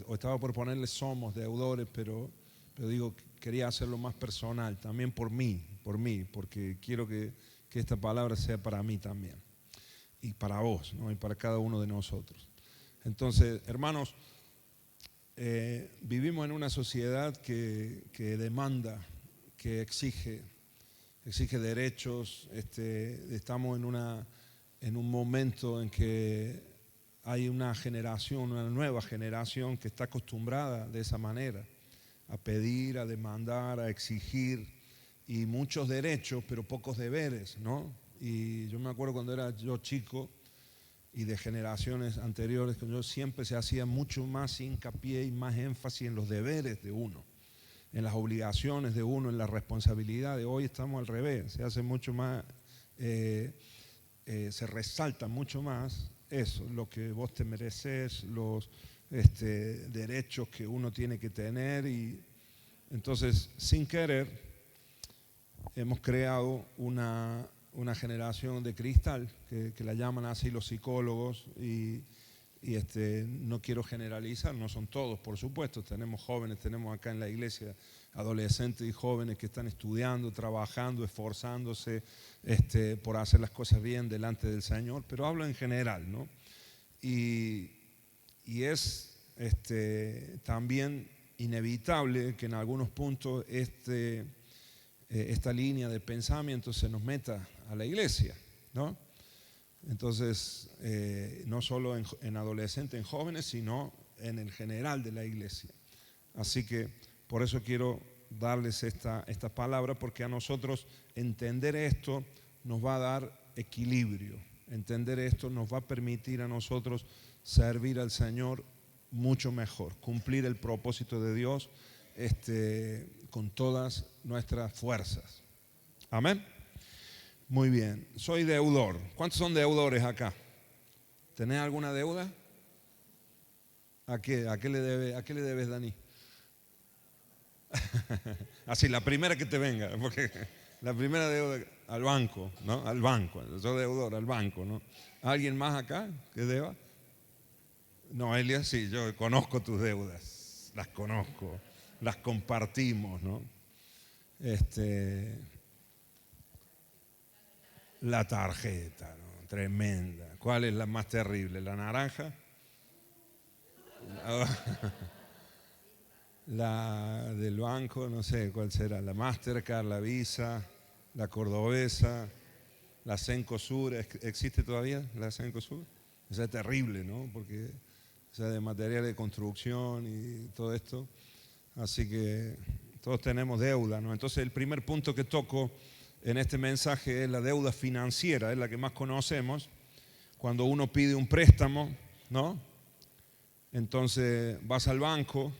o estaba por ponerle somos deudores, pero digo, quería hacerlo más personal, también por mí, porque quiero que esta palabra sea para mí también, y para vos, ¿no? Y para cada uno de nosotros. Entonces, hermanos, vivimos en una sociedad que demanda, que exige derechos. Estamos en un momento en que hay una nueva generación que está acostumbrada de esa manera, a pedir, a demandar, a exigir, y muchos derechos, pero pocos deberes, ¿no? Y yo me acuerdo cuando era yo chico y de generaciones anteriores, que yo siempre se hacía mucho más hincapié y más énfasis en los deberes de uno, en las obligaciones de uno, en la responsabilidad. De hoy estamos al revés, se hace mucho más, se resalta mucho más eso, lo que vos te mereces, los derechos que uno tiene que tener. Y entonces, sin querer, hemos creado una generación de cristal, que la llaman así los psicólogos, y no quiero generalizar, no son todos, por supuesto. Tenemos jóvenes, tenemos acá en la iglesia adolescentes y jóvenes que están estudiando, trabajando, esforzándose por hacer las cosas bien delante del Señor, pero hablo en general, ¿no? Y es también inevitable que en algunos puntos esta línea de pensamiento se nos meta a la iglesia, ¿no? Entonces, no solo en adolescentes, en jóvenes, sino en el general de la iglesia. Así que por eso quiero darles esta palabra, porque a nosotros entender esto nos va a dar equilibrio. Entender esto nos va a permitir a nosotros servir al Señor mucho mejor, cumplir el propósito de Dios con todas nuestras fuerzas. Amén. Muy bien, soy deudor. ¿Cuántos son deudores acá? ¿Tenés alguna deuda? ¿A qué le debes, Dani? Así, la primera que te venga, porque la primera deuda al banco, ¿no? Al banco, soy deudor, al banco, ¿no? ¿Alguien más acá que deba? No, Elias, sí, yo conozco tus deudas, las conozco, las compartimos, ¿no? La tarjeta, ¿no? Tremenda. ¿Cuál es la más terrible? ¿La naranja? La del banco, no sé cuál será. La Mastercard, la Visa, la Cordobesa, la Cencosud. ¿Existe todavía la Cencosud? Esa es terrible, ¿no? Porque esa de material de construcción y todo esto. Así que todos tenemos deuda, ¿no? Entonces el primer punto que toco en este mensaje es la deuda financiera, es la que más conocemos. Cuando uno pide un préstamo, ¿no? Entonces vas al banco,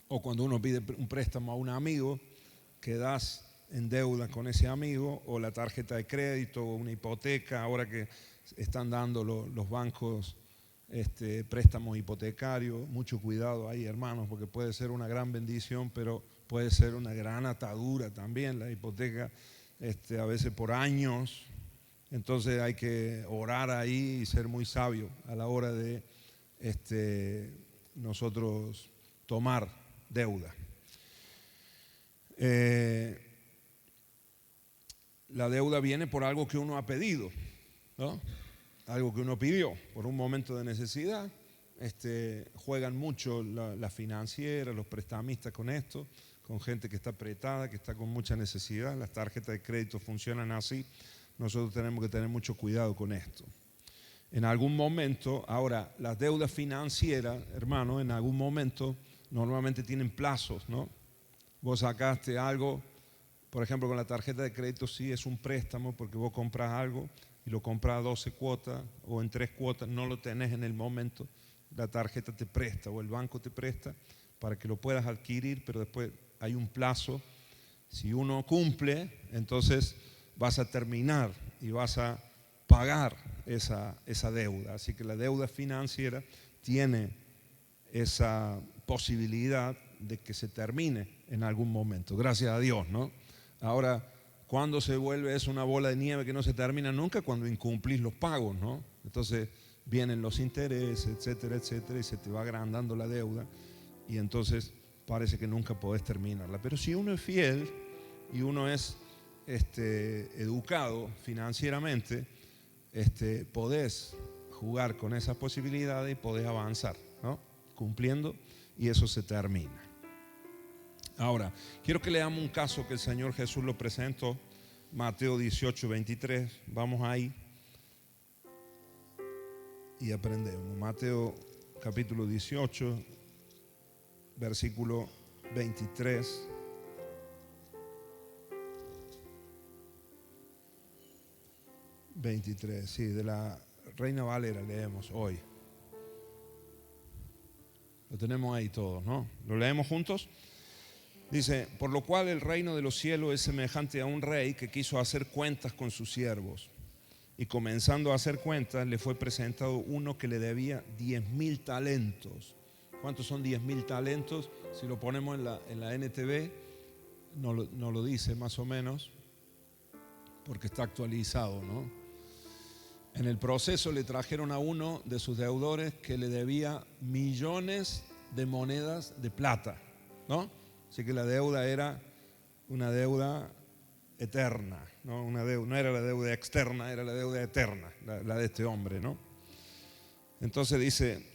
o cuando uno pide un préstamo a un amigo, quedás en deuda con ese amigo, o la tarjeta de crédito, o una hipoteca. Ahora que están dando los bancos préstamos hipotecarios, mucho cuidado ahí, hermanos, porque puede ser una gran bendición, pero puede ser una gran atadura también la hipoteca, a veces por años. Entonces hay que orar ahí y ser muy sabio a la hora de nosotros tomar deuda. La deuda viene por algo que uno ha pedido, ¿no? Algo que uno pidió por un momento de necesidad. Juegan mucho las financieras, los prestamistas con esto, con gente que está apretada, que está con mucha necesidad. Las tarjetas de crédito funcionan así. Nosotros tenemos que tener mucho cuidado con esto. En algún momento, ahora, las deudas financieras, hermano, en algún momento normalmente tienen plazos, ¿no? Vos sacaste algo, por ejemplo, con la tarjeta de crédito sí es un préstamo, porque vos compras algo y lo compras a 12 cuotas o en 3 cuotas, no lo tenés en el momento, la tarjeta te presta o el banco te presta para que lo puedas adquirir, pero después hay un plazo. Si uno cumple, entonces vas a terminar y vas a pagar esa deuda. Así que la deuda financiera tiene esa posibilidad de que se termine en algún momento, gracias a Dios, ¿no? Ahora, ¿cuándo se vuelve eso una bola de nieve que no se termina nunca? Cuando incumplís los pagos, ¿no? Entonces vienen los intereses, etcétera, etcétera, y se te va agrandando la deuda y entonces parece que nunca podés terminarla. Pero si uno es fiel y uno es educado financieramente, podés jugar con esas posibilidades y podés avanzar, ¿no? Cumpliendo, y eso se termina. Ahora, quiero que leamos un caso que el Señor Jesús lo presentó, Mateo 18, 23. Vamos ahí y aprendemos. Mateo capítulo 18, versículo 23. Sí, de la Reina Valera leemos hoy. Lo tenemos ahí todos, ¿no? ¿Lo leemos juntos? Dice: por lo cual el reino de los cielos es semejante a un rey que quiso hacer cuentas con sus siervos. Y comenzando a hacer cuentas, le fue presentado uno que le debía 10.000 talentos. ¿Cuántos son 10.000 talentos? Si lo ponemos en la NTV, no lo dice más o menos, porque está actualizado, ¿no? En el proceso le trajeron a uno de sus deudores que le debía millones de monedas de plata, ¿no? Así que la deuda era una deuda eterna, ¿no? No era la deuda externa, era la deuda eterna, la de este hombre, ¿no? Entonces dice,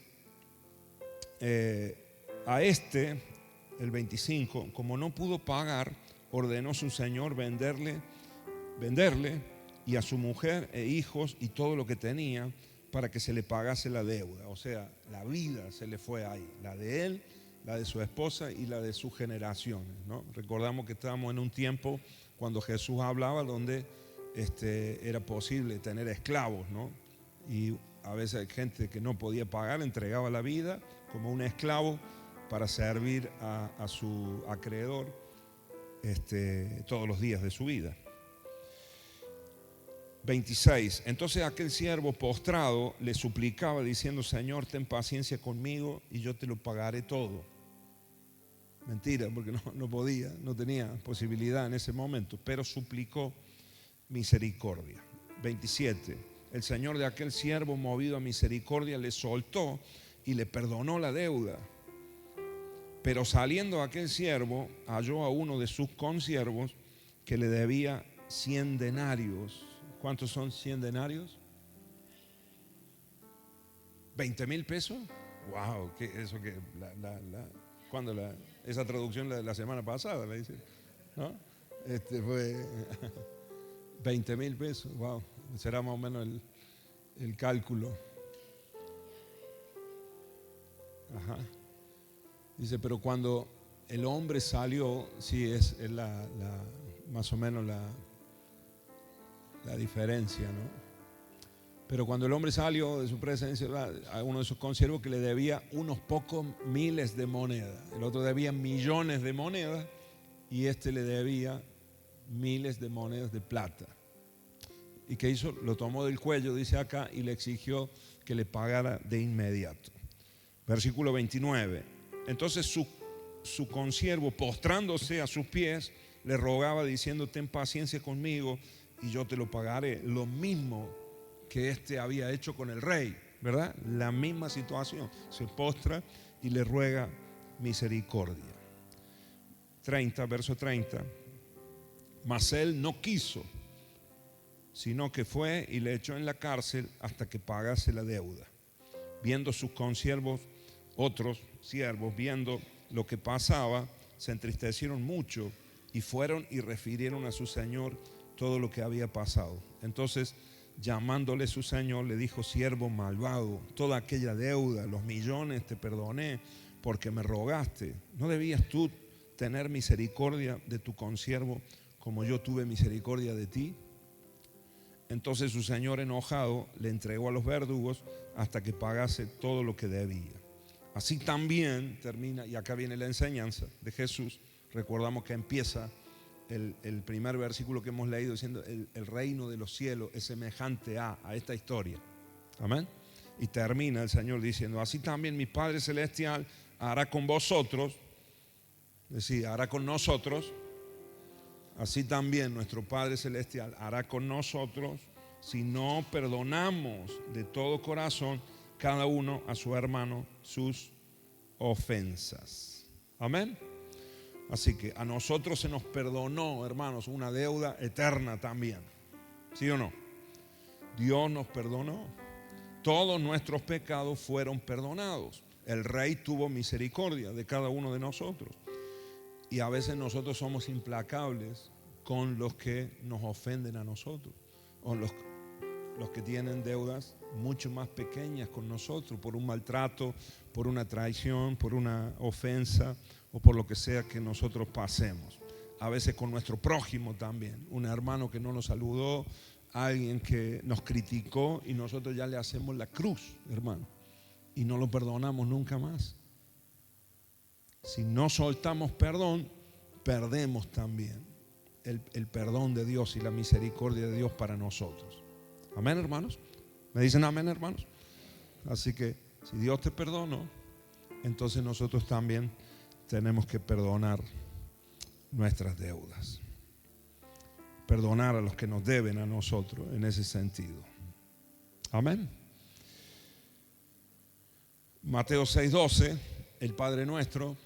a el 25, como no pudo pagar, ordenó su señor venderle y a su mujer e hijos y todo lo que tenía para que se le pagase la deuda. O sea, la vida se le fue ahí, la de él, la de su esposa y la de sus generaciones, ¿no? Recordamos que estábamos en un tiempo cuando Jesús hablaba donde era posible tener esclavos, ¿no? Y a veces hay gente que no podía pagar, entregaba la vida como un esclavo para servir a su acreedor todos los días de su vida. 26. Entonces aquel siervo postrado le suplicaba diciendo: Señor, ten paciencia conmigo y yo te lo pagaré todo. Mentira, porque no podía, no tenía posibilidad en ese momento, pero suplicó misericordia. 27. El señor de aquel siervo, movido a misericordia, le soltó y le perdonó la deuda. Pero saliendo aquel siervo, halló a uno de sus consiervos que le debía 100 denarios. ¿Cuántos son 100 denarios? ¿20.000 pesos? ¡Wow! Eso que cuando esa traducción la semana pasada, le dice, ¿no? Fue 20.000 pesos. ¡Wow! Será más o menos el cálculo. Ajá. Dice, pero cuando el hombre salió, sí es más o menos la diferencia, ¿no? Pero cuando el hombre salió de su presencia, a uno de sus consiervos que le debía unos pocos miles de monedas, el otro debía millones de monedas y le debía miles de monedas de plata. ¿Y qué hizo? Lo tomó del cuello, dice acá, y le exigió que le pagara de inmediato. Versículo 29. Entonces su consiervo, postrándose a sus pies, le rogaba diciendo: ten paciencia conmigo y yo te lo pagaré. Lo mismo que había hecho con el rey, ¿verdad? La misma situación. Se postra y le ruega misericordia. 30, verso 30. Mas él no quiso, sino que fue y le echó en la cárcel hasta que pagase la deuda. Viendo sus consiervos, otros siervos, viendo lo que pasaba, se entristecieron mucho y fueron y refirieron a su señor todo lo que había pasado. Entonces, llamándole su señor, le dijo: siervo malvado, toda aquella deuda, los millones te perdoné porque me rogaste. ¿No debías tú tener misericordia de tu consiervo como yo tuve misericordia de ti? Entonces su señor, enojado, le entregó a los verdugos hasta que pagase todo lo que debía. Así también termina, y acá viene la enseñanza de Jesús. Recordamos que empieza el primer versículo que hemos leído diciendo: el reino de los cielos es semejante a esta historia. Amén. Y termina el Señor diciendo: así también mi Padre Celestial hará con vosotros, es decir, hará con nosotros. Así también nuestro Padre Celestial hará con nosotros si no perdonamos de todo corazón cada uno a su hermano sus ofensas. Amén. Así que a nosotros se nos perdonó, hermanos, una deuda eterna también. ¿Sí o no? Dios nos perdonó. Todos nuestros pecados fueron perdonados. El Rey tuvo misericordia de cada uno de nosotros. Y a veces nosotros somos implacables con los que nos ofenden a nosotros, o los que tienen deudas mucho más pequeñas con nosotros, por un maltrato, por una traición, por una ofensa o por lo que sea que nosotros pasemos. A veces con nuestro prójimo también, un hermano que no nos saludó, alguien que nos criticó y nosotros ya le hacemos la cruz, hermano, y no lo perdonamos nunca más. Si no soltamos perdón, perdemos también el perdón de Dios y la misericordia de Dios para nosotros. Amén, hermanos. ¿Me dicen amén, hermanos? Así que si Dios te perdonó, entonces nosotros también tenemos que perdonar nuestras deudas. Perdonar a los que nos deben a nosotros en ese sentido. Amén. Mateo 6:12, el Padre nuestro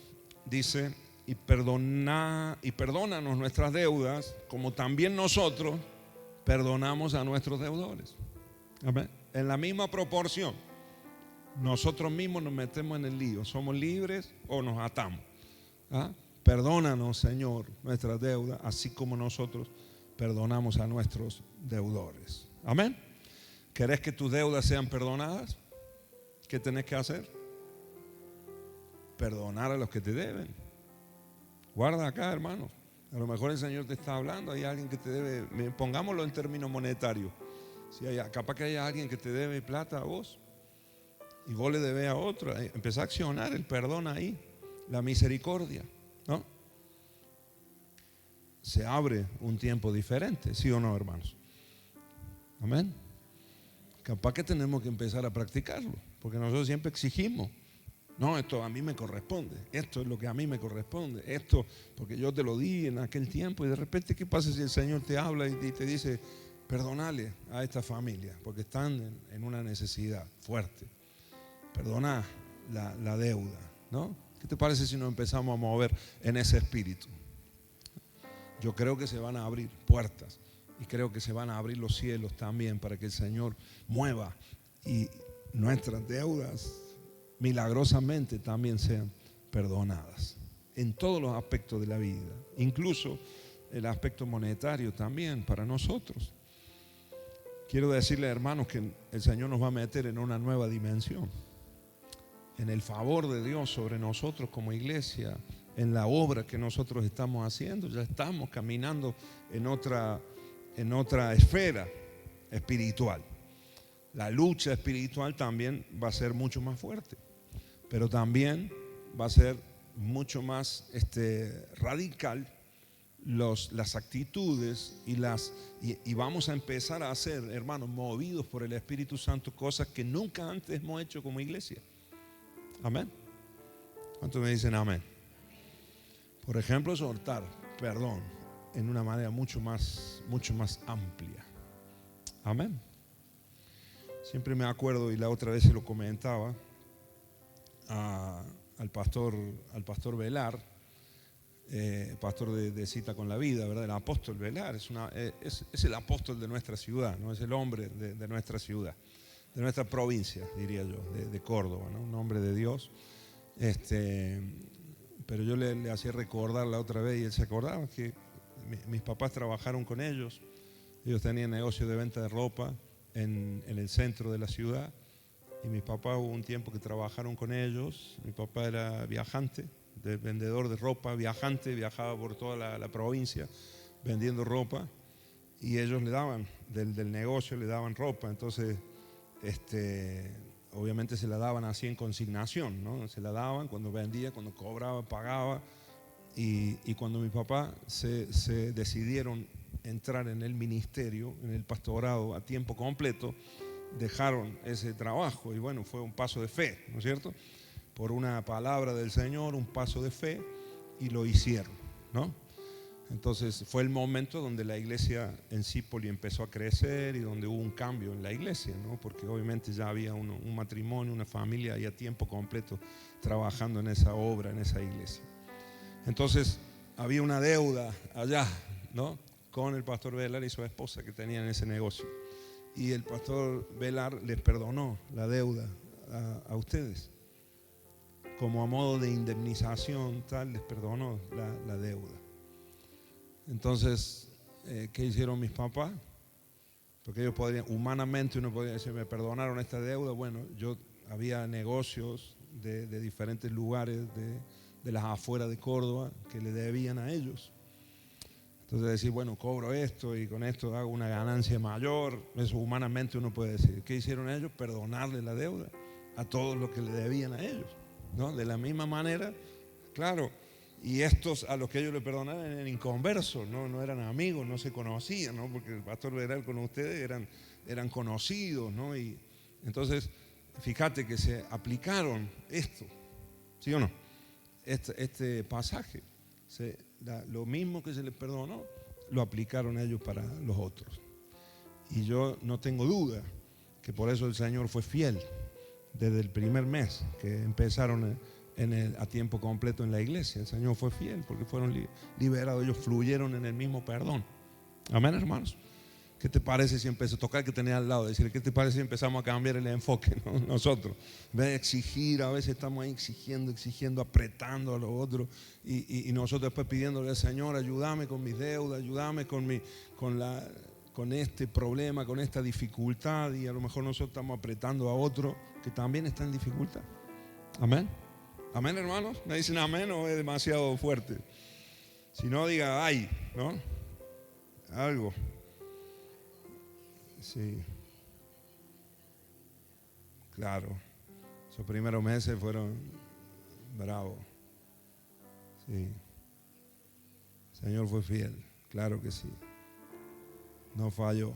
dice: y perdónanos nuestras deudas, como también nosotros perdonamos a nuestros deudores. Amén. En la misma proporción, nosotros mismos nos metemos en el lío. Somos libres o nos atamos. Perdónanos, Señor, nuestras deudas, así como nosotros perdonamos a nuestros deudores. Amén. ¿Querés que tus deudas sean perdonadas? ¿Qué tenés que hacer? Perdonar a los que te deben. Guarda acá, hermano. A lo mejor el Señor te está hablando. Hay alguien que te debe, pongámoslo en términos monetarios. Si capaz que haya alguien que te debe plata a vos y vos le debes a otro, empezá a accionar el perdón ahí, la misericordia, ¿no? Se abre un tiempo diferente, ¿sí o no, hermanos? Amén. Capaz que tenemos que empezar a practicarlo, porque nosotros siempre exigimos. No, esto a mí me corresponde, esto es lo que a mí me corresponde, esto porque yo te lo di en aquel tiempo. Y de repente, ¿qué pasa si el Señor te habla y te dice: perdonale a esta familia porque están en una necesidad fuerte? Perdona la deuda, ¿no? ¿Qué te parece si nos empezamos a mover en ese espíritu? Yo creo que se van a abrir puertas y creo que se van a abrir los cielos también para que el Señor mueva y nuestras deudas milagrosamente también sean perdonadas en todos los aspectos de la vida, incluso el aspecto monetario también para nosotros. Quiero decirle, hermanos, que el Señor nos va a meter en una nueva dimensión, en el favor de Dios sobre nosotros como iglesia, en la obra que nosotros estamos haciendo. Ya estamos caminando en otra esfera espiritual. La lucha espiritual también va a ser mucho más fuerte, pero también va a ser mucho más radical las actitudes y vamos a empezar a hacer, hermanos, movidos por el Espíritu Santo, cosas que nunca antes hemos hecho como iglesia. Amén. ¿Cuántos me dicen amén? Por ejemplo, soltar perdón en una manera mucho más amplia. Amén. Siempre me acuerdo, y la otra vez se lo comentaba al pastor Velar, pastor de Cita con la Vida, ¿verdad? El apóstol Velar es el apóstol de nuestra ciudad, ¿no? Es el hombre de nuestra ciudad, de nuestra provincia, diría yo, de Córdoba, ¿no? Un hombre de Dios. Pero yo le hacía recordar la otra vez y él se acordaba que mis papás trabajaron con ellos. Ellos tenían negocio de venta de ropa en el centro de la ciudad, y mis papás hubo un tiempo que trabajaron con ellos. Mi papá era viajante, vendedor de ropa, viajaba por toda la provincia vendiendo ropa, y ellos le daban del negocio, le daban ropa. Entonces obviamente se la daban así en consignación, ¿no? Se la daban cuando vendía, cuando cobraba, pagaba. Y cuando mi papá se decidieron entrar en el ministerio, en el pastorado a tiempo completo, dejaron ese trabajo. Y bueno, fue un paso de fe, ¿no es cierto? Por una palabra del Señor, un paso de fe, y lo hicieron, ¿no? Entonces fue el momento donde la iglesia en Zípoli empezó a crecer y donde hubo un cambio en la iglesia, ¿no? Porque obviamente ya había un matrimonio, una familia ahí a tiempo completo trabajando en esa obra, en esa iglesia. Entonces había una deuda allá, ¿no? Con el pastor Velar y su esposa que tenían ese negocio. Y el pastor Velar les perdonó la deuda a ustedes. Como a modo de indemnización, tal, les perdonó la deuda. Entonces, ¿qué hicieron mis papás? Porque ellos podrían, humanamente uno podría decir, me perdonaron esta deuda. Bueno, había negocios de diferentes lugares de las afueras de Córdoba que le debían a ellos. Entonces decir, bueno, cobro esto y con esto hago una ganancia mayor. Eso humanamente uno puede decir. ¿Qué hicieron ellos? Perdonarle la deuda a todos los que le debían a ellos, ¿no? De la misma manera, claro. Y estos a los que ellos le perdonaban eran inconversos, no eran amigos, no se conocían, ¿no? Porque el pastor Veral con ustedes eran conocidos, ¿no? Y entonces, fíjate que se aplicaron esto, ¿sí o no? Este pasaje, lo mismo que se les perdonó, lo aplicaron ellos para los otros. Y yo no tengo duda que por eso el Señor fue fiel desde el primer mes que empezaron a tiempo completo en la iglesia. El Señor fue fiel porque fueron liberados, ellos fluyeron en el mismo perdón. Amén, hermanos. ¿Qué te parece si empezó a tocar que tenía al lado? Decirle, ¿qué te parece si empezamos a cambiar el enfoque, ¿no? Nosotros, en vez de exigir, a veces estamos ahí exigiendo, apretando a los otros y nosotros después pidiéndole al Señor, ayúdame con mis deudas, ayúdame con este problema, con esta dificultad, y a lo mejor nosotros estamos apretando a otro que también está en dificultad. Amén. Amén, hermanos. ¿Me dicen amén o es demasiado fuerte? Si no, diga ay, ¿no? Algo. Sí. Claro. Esos primeros meses fueron bravos. Sí. El Señor fue fiel. Claro que sí. No falló.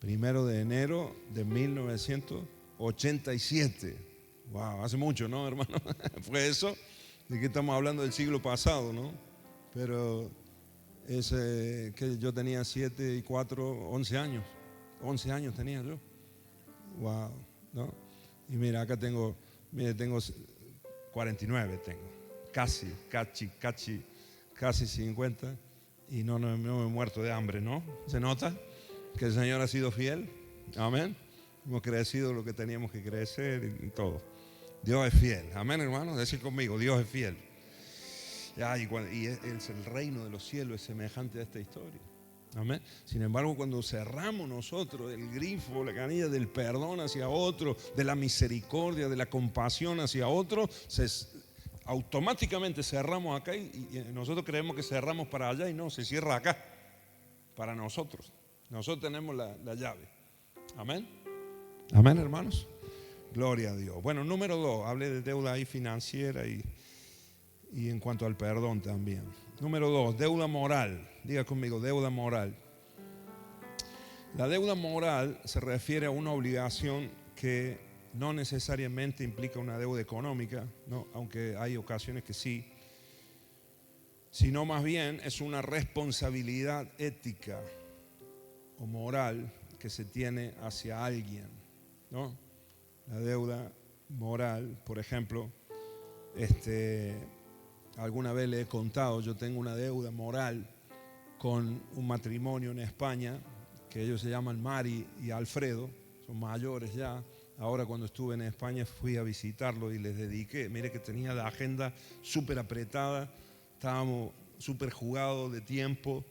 1 de enero de 1987. Wow, hace mucho, ¿no, hermano? Fue eso. ¿De qué estamos hablando? Del siglo pasado, ¿no? Pero que yo tenía 7 y 4, 11 años. 11 años tenía yo. Wow, ¿no? Y mira, acá tengo 49, casi 50. Y no me he muerto de hambre, ¿no? ¿Se nota que el Señor ha sido fiel? Amén. Hemos crecido lo que teníamos que crecer y todo. Dios es fiel. Amén, hermanos. Decir conmigo, Dios es fiel. Y es el reino de los cielos es semejante a esta historia. Amén. Sin embargo, cuando cerramos nosotros el grifo, la canilla del perdón hacia otro, de la misericordia, de la compasión hacia otro, automáticamente cerramos acá y nosotros creemos que cerramos para allá y no, se cierra acá, para nosotros. Nosotros tenemos la llave. Amén. Amén, hermanos. Gloria a Dios. Bueno, número 2, hablé de deuda ahí financiera y en cuanto al perdón también. Número 2, deuda moral. Diga conmigo, deuda moral. La deuda moral se refiere a una obligación que no necesariamente implica una deuda económica, ¿no? Aunque hay ocasiones que sí, sino más bien es una responsabilidad ética o moral que se tiene hacia alguien, ¿no? La deuda moral, por ejemplo, alguna vez le he contado, yo tengo una deuda moral con un matrimonio en España, que ellos se llaman Mari y Alfredo, son mayores ya. Ahora cuando estuve en España fui a visitarlo y les dediqué, mire que tenía la agenda súper apretada, estábamos súper jugados de tiempo,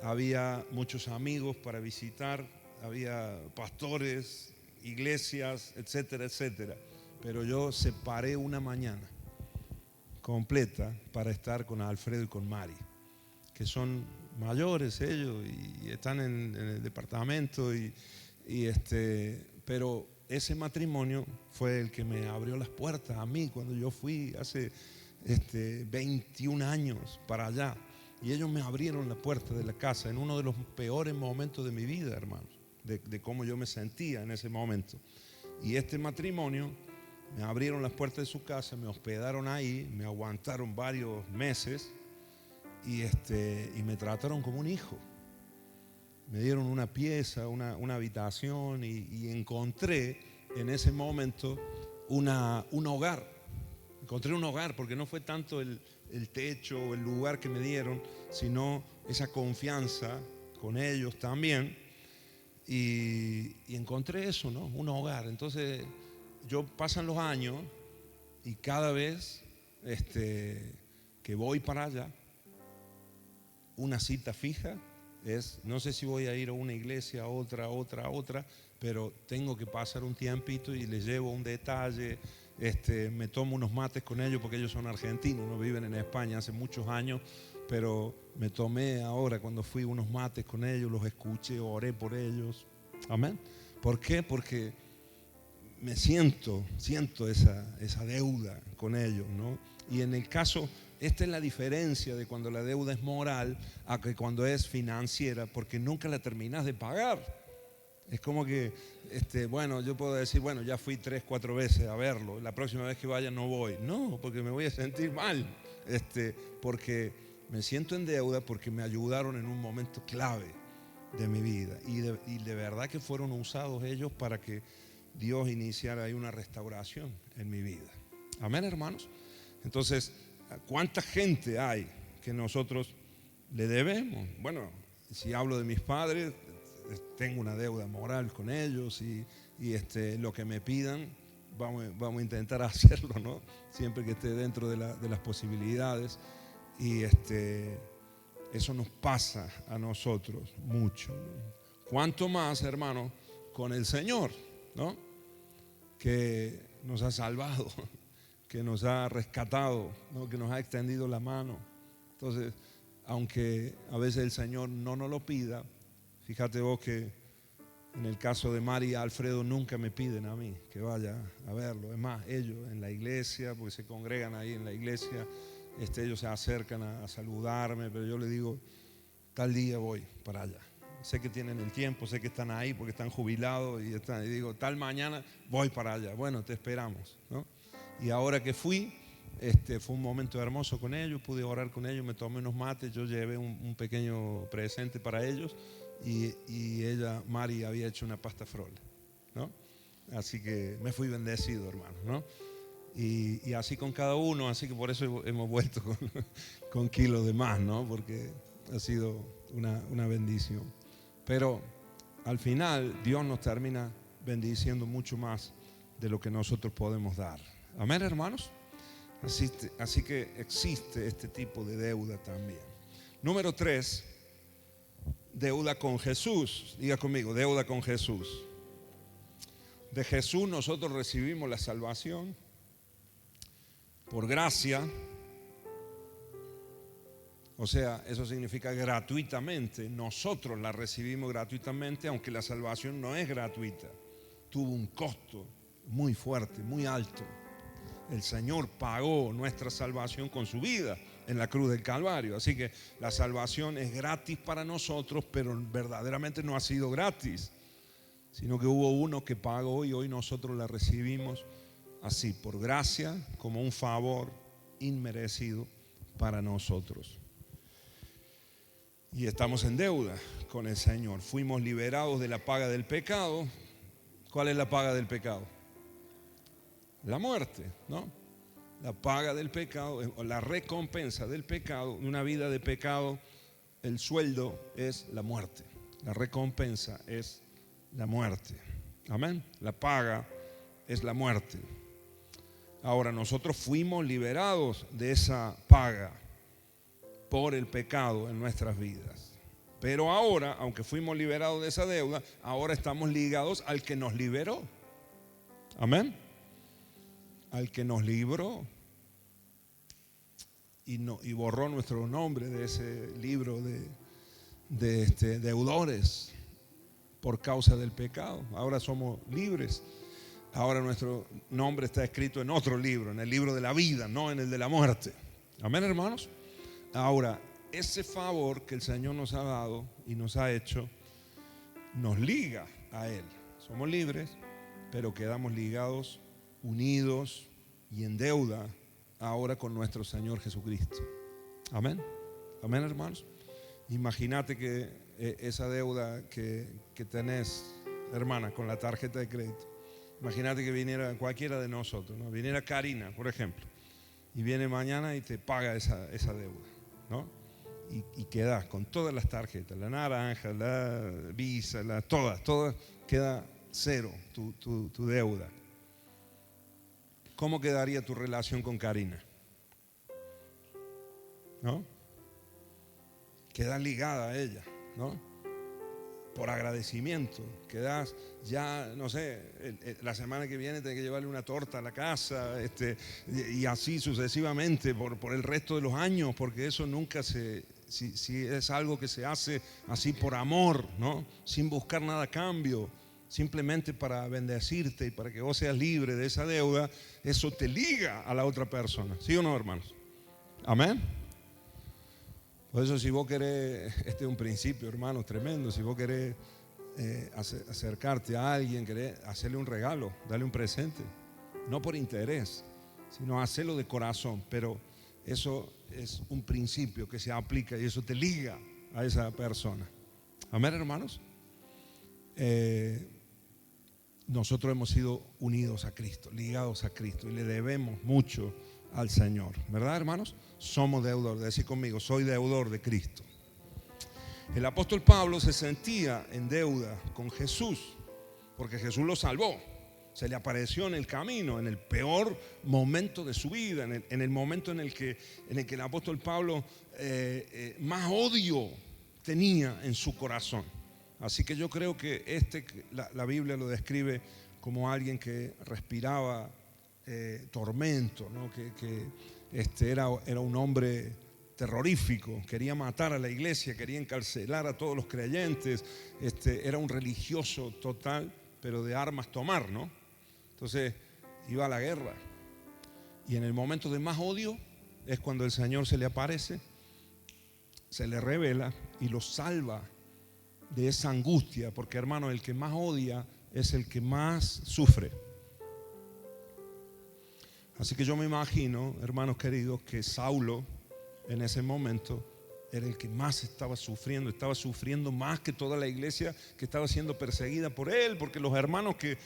había muchos amigos para visitar, había pastores, iglesias, etcétera, etcétera. Pero yo separé una mañana completa para estar con Alfredo y con Mari, que son mayores ellos y están en el departamento pero ese matrimonio fue el que me abrió las puertas a mí cuando yo fui hace 21 años para allá, y ellos me abrieron la puerta de la casa en uno de los peores momentos de mi vida, hermanos, de cómo yo me sentía en ese momento. Y este matrimonio me abrieron las puertas de su casa, me hospedaron ahí, me aguantaron varios meses y me trataron como un hijo. Me dieron una pieza, una habitación y encontré en ese momento un hogar. Encontré un hogar porque no fue tanto el techo o el lugar que me dieron, sino esa confianza con ellos también. Y encontré eso, ¿no? Un hogar. Entonces, pasan los años y cada vez que voy para allá, una cita fija es, no sé si voy a ir a una iglesia, a otra, pero tengo que pasar un tiempito y les llevo un detalle. Me tomo unos mates con ellos porque ellos son argentinos, no viven en España hace muchos años, pero me tomé ahora cuando fui unos mates con ellos, los escuché, oré por ellos. Amén. ¿Por qué? Porque me siento esa deuda con ellos, ¿no? Y en el caso, esta es la diferencia de cuando la deuda es moral a que cuando es financiera, porque nunca la terminas de pagar. Es como que, bueno, yo puedo decir, bueno, ya fui 3, 4 veces a verlo, la próxima vez que vaya no voy. No, porque me voy a sentir mal, porque me siento en deuda porque me ayudaron en un momento clave de mi vida. Y de verdad que fueron usados ellos para que Dios iniciara ahí una restauración en mi vida. Amén, hermanos. Entonces, ¿cuánta gente hay que nosotros le debemos? Bueno, si hablo de mis padres, tengo una deuda moral con ellos y lo que me pidan vamos a intentar hacerlo, ¿no? Siempre que esté dentro de las posibilidades. Y eso nos pasa a nosotros mucho, ¿no? ¿Cuánto más, hermano, con el Señor, ¿no? Que nos ha salvado, que nos ha rescatado, ¿no? Que nos ha extendido la mano. Entonces, aunque a veces el Señor no nos lo pida, fíjate vos que en el caso de Mari y Alfredo nunca me piden a mí que vaya a verlo. Es más, ellos en la iglesia, porque se congregan ahí en la iglesia, ellos se acercan a saludarme, pero yo les digo, tal día voy para allá. Sé que tienen el tiempo, sé que están ahí porque están jubilados y digo, tal mañana voy para allá. Bueno, te esperamos, ¿no? Y ahora que fui, fue un momento hermoso con ellos, pude orar con ellos, me tomé unos mates, yo llevé un pequeño presente para ellos y ella, Mari, había hecho una pasta frola, ¿no? Así que me fui bendecido, hermano, ¿no? Y así con cada uno, así que por eso hemos vuelto con kilos de más, ¿no? Porque ha sido una bendición. Pero al final Dios nos termina bendiciendo mucho más de lo que nosotros podemos dar. Amén, hermanos. Así que existe este tipo de deuda también. Número 3, deuda con Jesús. Diga conmigo, deuda con Jesús. De Jesús nosotros recibimos la salvación por gracia. O sea, eso significa gratuitamente. Nosotros la recibimos gratuitamente, aunque la salvación no es gratuita. Tuvo un costo muy fuerte, muy alto. El Señor pagó nuestra salvación con su vida en la cruz del Calvario. Así que la salvación es gratis para nosotros, pero verdaderamente no ha sido gratis, sino que hubo uno que pagó y hoy nosotros la recibimos así, por gracia, como un favor inmerecido para nosotros. Y estamos en deuda con el Señor. Fuimos liberados de la paga del pecado. ¿Cuál es la paga del pecado? La muerte, ¿no? La paga del pecado, la recompensa del pecado, una vida de pecado, el sueldo es la muerte. La recompensa es la muerte. Amén. La paga es la muerte. Ahora, nosotros fuimos liberados de esa paga por el pecado en nuestras vidas. Pero ahora, aunque fuimos liberados de esa deuda, ahora estamos ligados al que nos liberó. Amén. Al que nos libró y borró nuestro nombre de ese libro de deudores por causa del pecado. Ahora somos libres. Ahora nuestro nombre está escrito en otro libro, en el libro de la vida, no en el de la muerte. Amén, hermanos. Ahora, ese favor que el Señor nos ha dado y nos ha hecho, nos liga a Él. Somos libres, pero quedamos ligados unidos y en deuda ahora con nuestro Señor Jesucristo. Amén. Amén, hermanos. Imagínate que esa deuda que tenés, hermana, con la tarjeta de crédito. Imagínate que viniera cualquiera de nosotros, ¿no? Viniera Karina, por ejemplo, y viene mañana y te paga esa deuda, ¿no? Y quedas con todas las tarjetas, la naranja, la Visa, todas, queda cero tu deuda. ¿Cómo quedaría tu relación con Karina? ¿No? Quedas ligada a ella, ¿no? Por agradecimiento, quedas ya, no sé, la semana que viene tenés que llevarle una torta a la casa, y así sucesivamente por el resto de los años, porque eso nunca si es algo que se hace así por amor, ¿no? Sin buscar nada a cambio, simplemente para bendecirte y para que vos seas libre de esa deuda, eso te liga a la otra persona, ¿sí o no, hermanos? Amén. Por eso, si vos querés, este es un principio, hermano, tremendo. Si vos querés acercarte a alguien, querés hacerle un regalo, darle un presente, no por interés, sino hacerlo de corazón. Pero eso es un principio que se aplica y eso te liga a esa persona. Amén, hermanos. Nosotros hemos sido unidos a Cristo, ligados a Cristo, y le debemos mucho al Señor, ¿verdad, hermanos? Somos deudores. Decid conmigo, soy deudor de Cristo. El apóstol Pablo se sentía en deuda con Jesús porque Jesús lo salvó. Se le apareció en el camino, en el peor momento de su vida, en el momento en el que el apóstol Pablo más odio tenía en su corazón. Así que yo creo que la Biblia lo describe como alguien que respiraba tormento, ¿no? Que era un hombre terrorífico, quería matar a la iglesia, quería encarcelar a todos los creyentes, era un religioso total, pero de armas tomar, ¿no? Entonces iba a la guerra, y en el momento de más odio es cuando el Señor se le aparece, se le revela y lo salva de esa angustia, porque, hermano, el que más odia es el que más sufre. Así que yo me imagino, hermanos queridos, que Saulo en ese momento era el que más estaba sufriendo más que toda la iglesia que estaba siendo perseguida por él, porque los hermanos que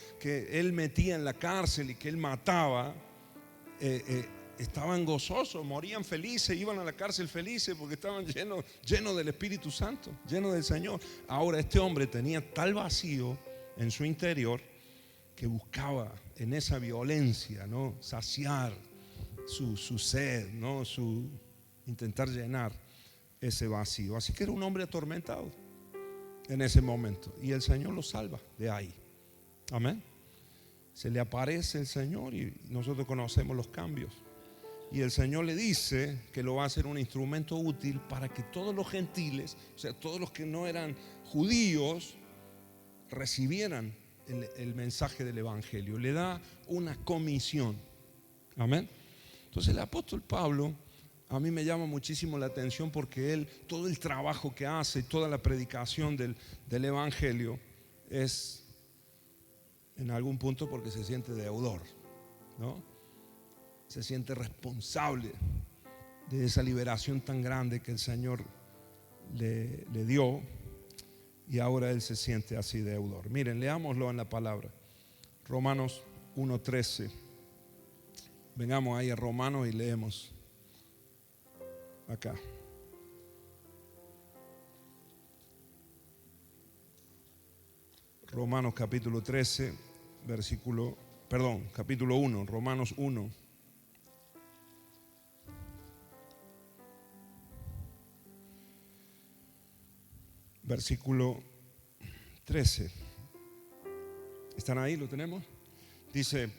él metía en la cárcel y que él mataba, estaban gozosos, morían felices, iban a la cárcel felices porque estaban llenos del Espíritu Santo, llenos del Señor. Ahora este hombre tenía tal vacío en su interior que buscaba en esa violencia, ¿no?, saciar su sed, ¿no?, intentar llenar ese vacío. Así que era un hombre atormentado en ese momento, y el Señor lo salva de ahí. Amén. Se le aparece el Señor y nosotros conocemos los cambios. Y el Señor le dice que lo va a hacer un instrumento útil para que todos los gentiles, o sea, todos los que no eran judíos, recibieran el mensaje del Evangelio. Le da una comisión. Amén. Entonces el apóstol Pablo a mí me llama muchísimo la atención, porque él, todo el trabajo que hace, toda la predicación del Evangelio es en algún punto porque se siente deudor, ¿no? Se siente responsable de esa liberación tan grande que el Señor le dio, y ahora él se siente así deudor. Miren, leámoslo en la palabra. Romanos 1:13. Vengamos ahí a Romanos y leemos acá. Romanos capítulo 13, capítulo 1, Romanos 1. Versículo 13. ¿Están ahí? ¿Lo tenemos? Dice: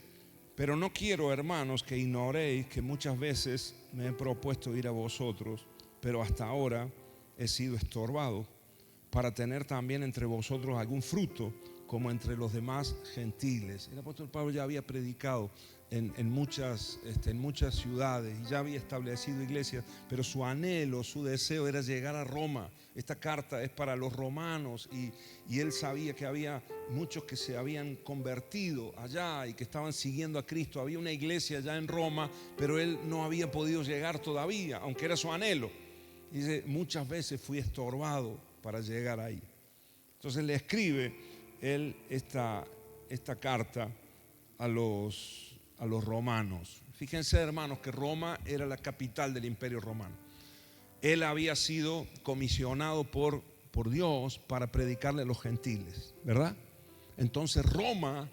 pero no quiero, hermanos, que ignoréis que muchas veces me he propuesto ir a vosotros, pero hasta ahora he sido estorbado, para tener también entre vosotros algún fruto, como entre los demás gentiles. El apóstol Pablo ya había predicado en muchas ciudades y ya había establecido iglesias, pero su anhelo, su deseo era llegar a Roma. Esta carta es para los romanos y él sabía que había muchos que se habían convertido allá y que estaban siguiendo a Cristo. Había una iglesia allá en Roma, pero él no había podido llegar todavía, aunque era su anhelo. Dice, muchas veces fui estorbado para llegar ahí. Entonces le escribe él esta carta a los romanos. Fíjense, hermanos, que Roma era la capital del Imperio Romano. Él había sido comisionado por Dios para predicarle a los gentiles, ¿verdad? Entonces Roma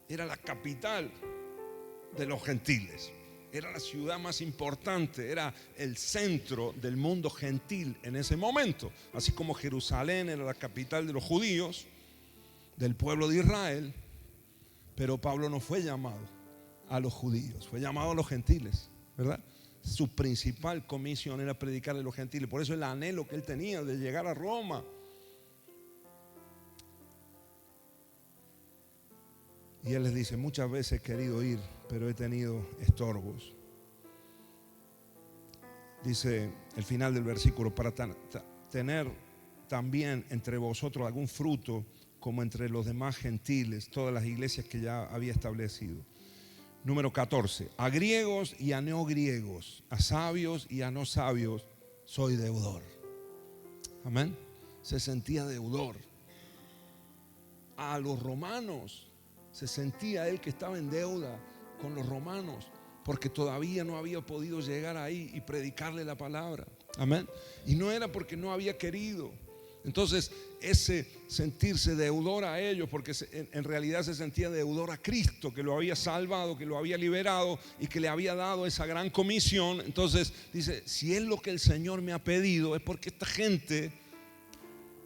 era la capital de los gentiles. Era la ciudad más importante, era el centro del mundo gentil en ese momento. Así como Jerusalén era la capital de los judíos, del pueblo de Israel. Pero Pablo no fue llamado a los judíos, fue llamado a los gentiles, ¿verdad? Su principal comisión era predicarle a los gentiles. Por eso el anhelo que él tenía de llegar a Roma. Y él les dice, muchas veces he querido ir, pero he tenido estorbos. Dice el final del versículo, para tener también entre vosotros algún fruto como entre los demás gentiles, todas las iglesias que ya había establecido. Número 14, a griegos y a no griegos, a sabios y a no sabios, soy deudor. Amén. Se sentía deudor. A los romanos se sentía él que estaba en deuda con los romanos, porque todavía no había podido llegar ahí y predicarle la palabra. Amén. Y no era porque no había querido. Entonces ese sentirse deudor a ellos, porque en realidad se sentía deudor a Cristo, que lo había salvado, que lo había liberado y que le había dado esa gran comisión. Entonces dice, si es lo que el Señor me ha pedido, es porque esta gente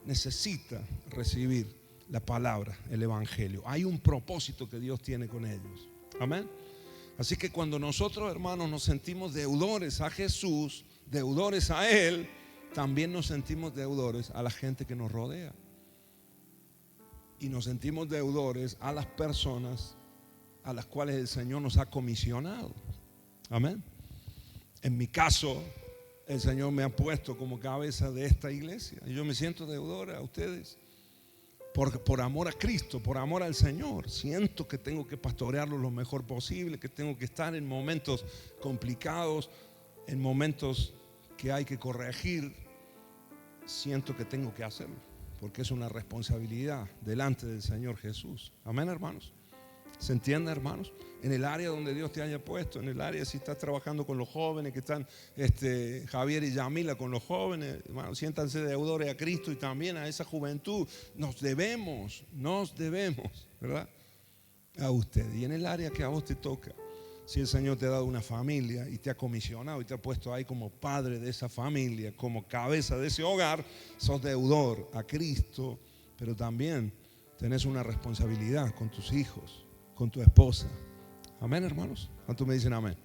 necesita recibir la palabra, el evangelio. Hay un propósito que Dios tiene con ellos. Amén. Así que cuando nosotros, hermanos, nos sentimos deudores a Jesús, deudores a Él, también nos sentimos deudores a la gente que nos rodea. Y nos sentimos deudores a las personas a las cuales el Señor nos ha comisionado. Amén. En mi caso, el Señor me ha puesto como cabeza de esta iglesia. Y yo me siento deudor a ustedes. Por amor a Cristo, por amor al Señor. Siento que tengo que pastorearlo lo mejor posible, que tengo que estar en momentos complicados, en momentos que hay que corregir. Siento que tengo que hacerlo, porque es una responsabilidad delante del Señor Jesús. Amén, hermanos. ¿Se entiende, hermanos? En el área donde Dios te haya puesto, en el área si estás trabajando con los jóvenes que están, Javier y Yamila con los jóvenes, hermanos, siéntanse deudores a Cristo y también a esa juventud. Nos debemos, ¿verdad? A usted. Y en el área que a vos te toca, si el Señor te ha dado una familia y te ha comisionado y te ha puesto ahí como padre de esa familia, como cabeza de ese hogar, sos deudor a Cristo, pero también tenés una responsabilidad con tus hijos, con tu esposa. Amén, hermanos. ¿Cuántos me dicen amén?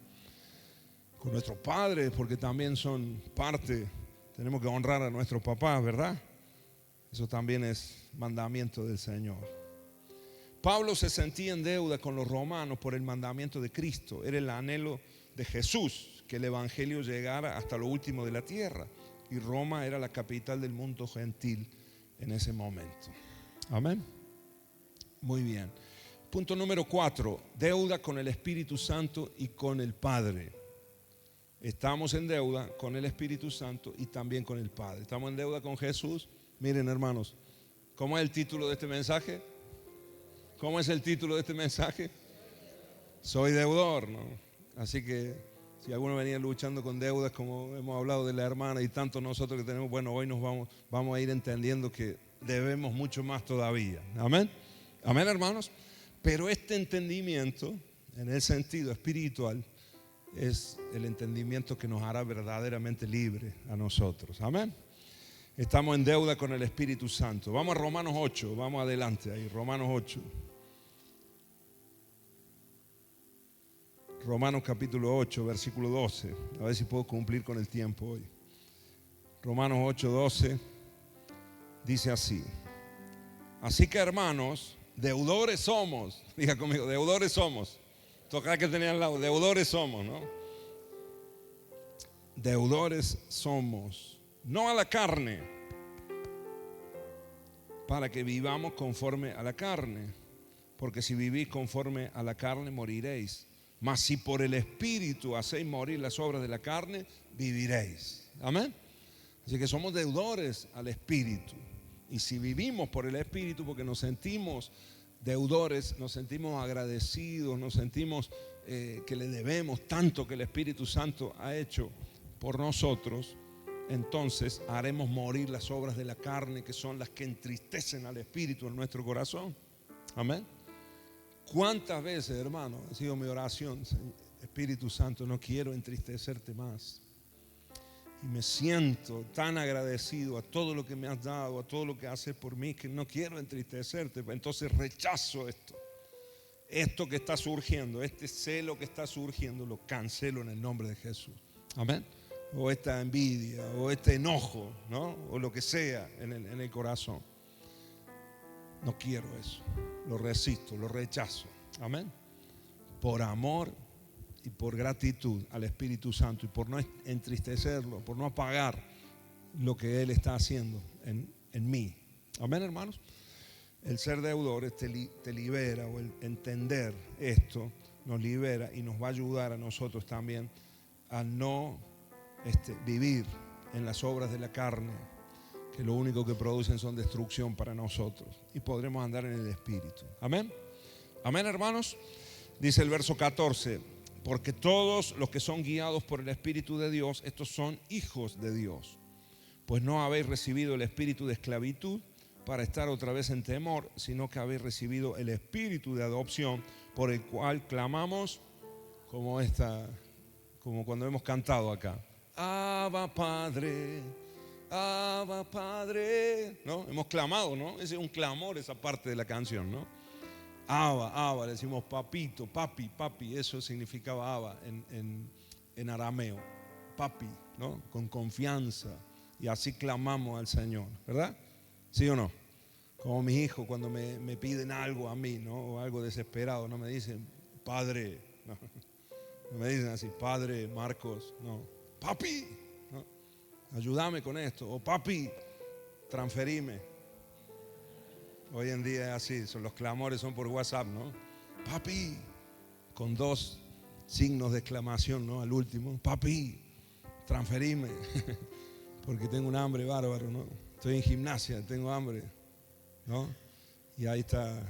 Con nuestros padres, porque también son parte. Tenemos que honrar a nuestros papás, ¿verdad? Eso también es mandamiento del Señor. Pablo se sentía en deuda con los romanos por el mandamiento de Cristo. Era el anhelo de Jesús, que el evangelio llegara hasta lo último de la tierra. Y Roma era la capital del mundo gentil en ese momento. Amén. Muy bien. Punto número 4, deuda con el Espíritu Santo y con el Padre. Estamos en deuda con el Espíritu Santo y también con el Padre. Estamos en deuda con Jesús. Miren, hermanos, ¿cómo es el título de este mensaje? ¿Cómo es el título de este mensaje? Soy deudor, ¿no? Así que si alguno venía luchando con deudas, como hemos hablado de la hermana y tanto nosotros que tenemos, bueno, hoy nos vamos a ir entendiendo que debemos mucho más todavía. Amén. Amén, hermanos. Pero este entendimiento, en el sentido espiritual, es el entendimiento que nos hará verdaderamente libres a nosotros. Amén. Estamos en deuda con el Espíritu Santo. Vamos a Romanos 8, vamos adelante ahí, Romanos 8. Romanos capítulo 8, versículo 12. A ver si puedo cumplir con el tiempo hoy. Romanos 8, 12 dice así: Así que, hermanos, deudores somos. Diga conmigo, deudores somos. Toca que tenía al lado, deudores somos, ¿no? Deudores somos, no a la carne, para que vivamos conforme a la carne. Porque si vivís conforme a la carne, moriréis. Mas si por el Espíritu hacéis morir las obras de la carne, viviréis. Amén. Así que somos deudores al Espíritu. Y si vivimos por el Espíritu, porque nos sentimos deudores, nos sentimos agradecidos, nos sentimos que le debemos tanto que el Espíritu Santo ha hecho por nosotros, entonces haremos morir las obras de la carne, que son las que entristecen al Espíritu en nuestro corazón. Amén. ¿Cuántas veces, hermano, ha sido mi oración? Espíritu Santo, no quiero entristecerte más. Y me siento tan agradecido a todo lo que me has dado, a todo lo que haces por mí, que no quiero entristecerte. Entonces rechazo esto. Esto que está surgiendo, este celo que está surgiendo, lo cancelo en el nombre de Jesús. Amén. O esta envidia, o este enojo, ¿no? O lo que sea en el corazón. No quiero eso. Lo resisto, lo rechazo. Amén. Por amor y por gratitud al Espíritu Santo y por no entristecerlo, por no apagar lo que Él está haciendo en mí. Amén, hermanos. El ser deudores te libera, o el entender esto nos libera y nos va a ayudar a nosotros también a no vivir en las obras de la carne, que lo único que producen son destrucción para nosotros, y podremos andar en el Espíritu. Amén. Amén, hermanos. Dice el verso 14: porque todos los que son guiados por el Espíritu de Dios, estos son hijos de Dios. Pues no habéis recibido el espíritu de esclavitud para estar otra vez en temor, sino que habéis recibido el espíritu de adopción, por el cual clamamos, como cuando hemos cantado acá: Abba Padre, Abba Padre, ¿no? Hemos clamado, ¿no? Ese es un clamor, esa parte de la canción, ¿no? Abba, Abba, le decimos papito, papi, papi, eso significaba Abba en arameo, papi, ¿no? Con confianza, y así clamamos al Señor, ¿verdad? ¿Sí o no? Como mis hijos cuando me piden algo a mí, ¿no? O algo desesperado, no me dicen padre, no me dicen así, padre Marcos, no, papi, ¿no? Ayúdame con esto, o papi, transferime. Hoy en día es así, los clamores son por WhatsApp, ¿no? Papi, con 2 signos de exclamación, ¿no? Al último, papi, transferime, porque tengo un hambre bárbaro, ¿no? Estoy en gimnasia, tengo hambre, ¿no? Y ahí está,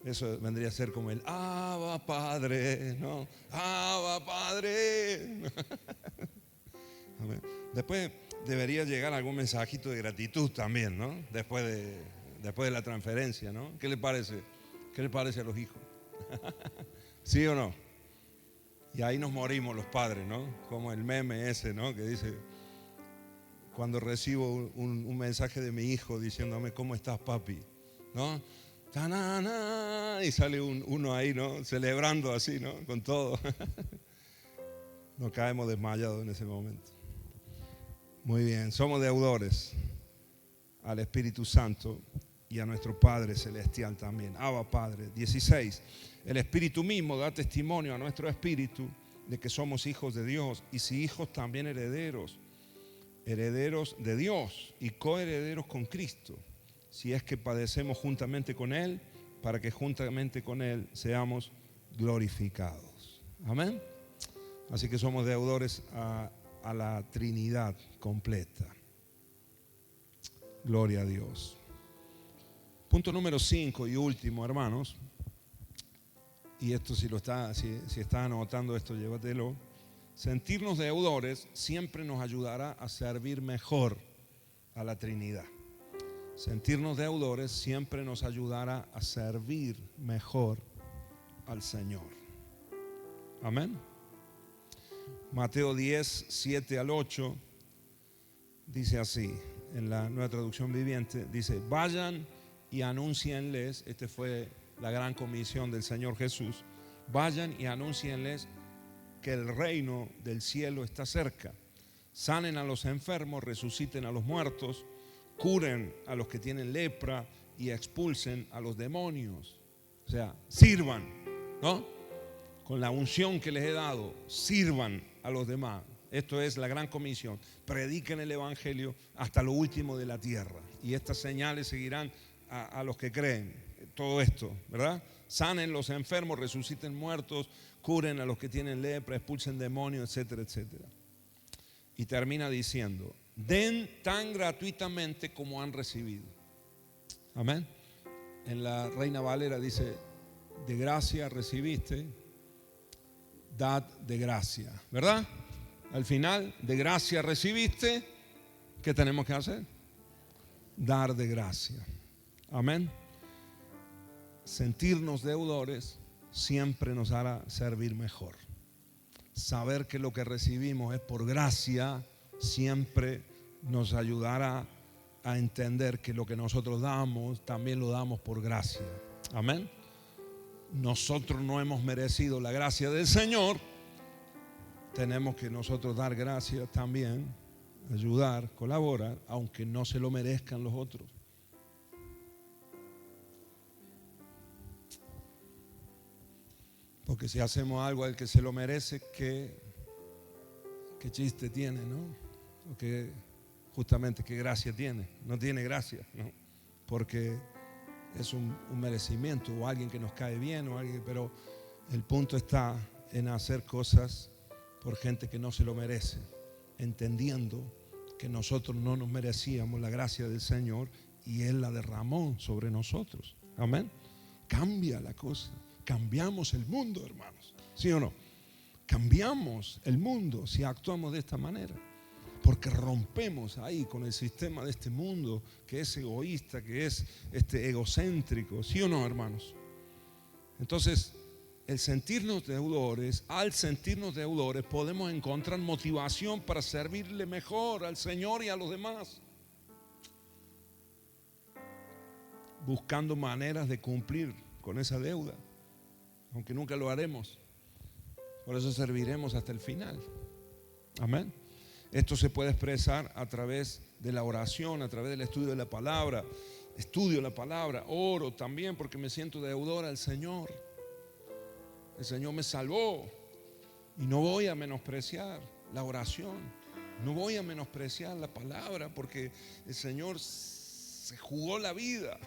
eso vendría a ser como el Abba Padre, ¿no? Abba Padre. Después debería llegar algún mensajito de gratitud también, ¿no? Después de la transferencia, ¿no? ¿Qué le parece? ¿Qué le parece a los hijos? ¿Sí o no? Y ahí nos morimos los padres, ¿no? Como el meme ese, ¿no? Que dice, cuando recibo un mensaje de mi hijo diciéndome, ¿cómo estás, papi? ¿No? ¡Tanana! Y sale uno ahí, ¿no? Celebrando así, ¿no? Con todo. Nos caemos desmayados en ese momento. Muy bien, somos deudores al Espíritu Santo y a nuestro Padre Celestial también. Abba Padre. 16. El Espíritu mismo da testimonio a nuestro espíritu de que somos hijos de Dios, y si hijos, también herederos, herederos de Dios y coherederos con Cristo, si es que padecemos juntamente con Él, para que juntamente con Él seamos glorificados. Amén. Así que somos deudores a la Trinidad completa. Gloria a Dios. Punto número 5 y último, hermanos. Y esto si está anotando esto, llévatelo. Sentirnos deudores siempre nos ayudará a servir mejor a la Trinidad. Sentirnos deudores siempre nos ayudará a servir mejor al Señor. Amén. Mateo 10, 7 al 8 dice así, en la Nueva Traducción Viviente, dice: vayan y anúncienles, esta fue la gran comisión del Señor Jesús, vayan y anúncienles que el reino del cielo está cerca, sanen a los enfermos, resuciten a los muertos, curen a los que tienen lepra, y expulsen a los demonios. O sea, sirvan, ¿no? Con la unción que les he dado, sirvan a los demás. Esto es la gran comisión. Prediquen el evangelio hasta lo último de la tierra. Y estas señales seguirán a los que creen. Todo esto, ¿verdad? Sanen los enfermos, resuciten muertos, curen a los que tienen lepra, expulsen demonios, etcétera, etcétera. Y termina diciendo: den tan gratuitamente como han recibido. Amén. En la Reina Valera dice: de gracia recibiste, dad de gracia, ¿verdad? Al final, de gracia recibiste, ¿qué tenemos que hacer? Dar de gracia. Amén. Sentirnos deudores siempre nos hará servir mejor. Saber que lo que recibimos es por gracia siempre nos ayudará a entender que lo que nosotros damos también lo damos por gracia. Amén. Nosotros no hemos merecido la gracia del Señor. Tenemos que nosotros dar gracias también, ayudar, colaborar, aunque no se lo merezcan los otros. Porque si hacemos algo al que se lo merece, ¿qué chiste tiene, no? Porque justamente qué gracia tiene. No tiene gracia, ¿no? Porque es un merecimiento o alguien que nos cae bien o alguien, pero el punto está en hacer cosas por gente que no se lo merece, entendiendo que nosotros no nos merecíamos la gracia del Señor y Él la derramó sobre nosotros. Amén. Cambia la cosa. Cambiamos el mundo, hermanos. ¿Sí o no? Cambiamos el mundo si actuamos de esta manera. Porque rompemos ahí con el sistema de este mundo que es egoísta, que es egocéntrico. ¿Sí o no, hermanos? Entonces, al sentirnos deudores, podemos encontrar motivación para servirle mejor al Señor y a los demás. Buscando maneras de cumplir con esa deuda, aunque nunca lo haremos. Por eso serviremos hasta el final. Amén. Esto se puede expresar a través de la oración, a través del estudio de la palabra. Estudio la palabra, oro también porque me siento deudor al Señor. El Señor me salvó y no voy a menospreciar la oración. No voy a menospreciar la palabra porque el Señor se jugó la vida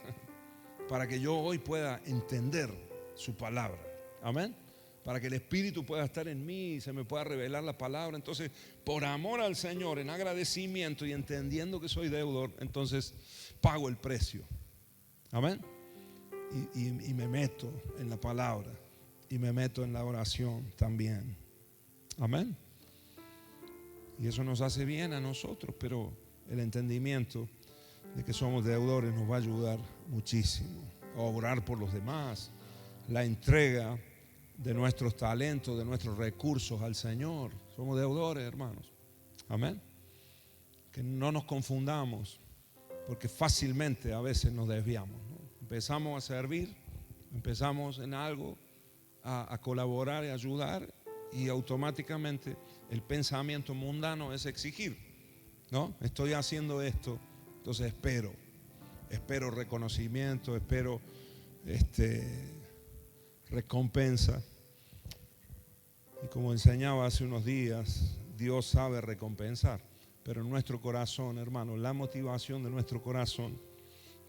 para que yo hoy pueda entender su palabra. Amén. Para que el Espíritu pueda estar en mí y se me pueda revelar la palabra. Entonces, por amor al Señor, en agradecimiento y entendiendo que soy deudor, entonces pago el precio. Amén. Y me meto en la palabra y me meto en la oración también. Amén. Y eso nos hace bien a nosotros, pero el entendimiento de que somos deudores nos va a ayudar muchísimo a orar por los demás. La entrega de nuestros talentos, de nuestros recursos al Señor. Somos deudores, hermanos. Amén. Que no nos confundamos, porque fácilmente a veces nos desviamos, ¿no? Empezamos a servir, empezamos en algo a colaborar y ayudar, y automáticamente el pensamiento mundano es exigir, ¿no? Estoy haciendo esto, entonces espero reconocimiento, espero recompensa. Y como enseñaba hace unos días, Dios sabe recompensar, pero en nuestro corazón, hermano, la motivación de nuestro corazón,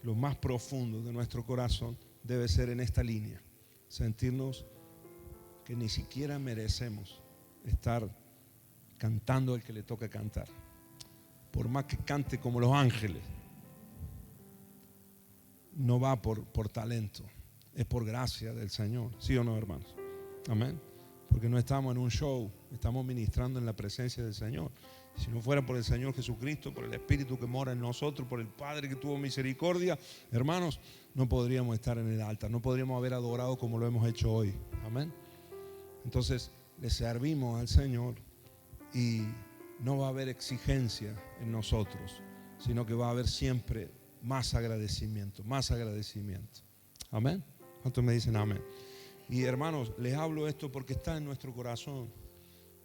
lo más profundo de nuestro corazón debe ser en esta línea: sentirnos que ni siquiera merecemos estar cantando el que le toca cantar, por más que cante como los ángeles. No va por talento, es por gracia del Señor. ¿Sí o no, hermanos? Amén. Porque no estamos en un show, estamos ministrando en la presencia del Señor. Si no fuera por el Señor Jesucristo, por el Espíritu que mora en nosotros, por el Padre que tuvo misericordia, hermanos, no podríamos estar en el altar, no podríamos haber adorado como lo hemos hecho hoy. Amén. Entonces, le servimos al Señor y no va a haber exigencia en nosotros, sino que va a haber siempre más agradecimiento, más agradecimiento. Amén. ¿Cuántos me dicen amén? Y hermanos, les hablo esto porque está en nuestro corazón,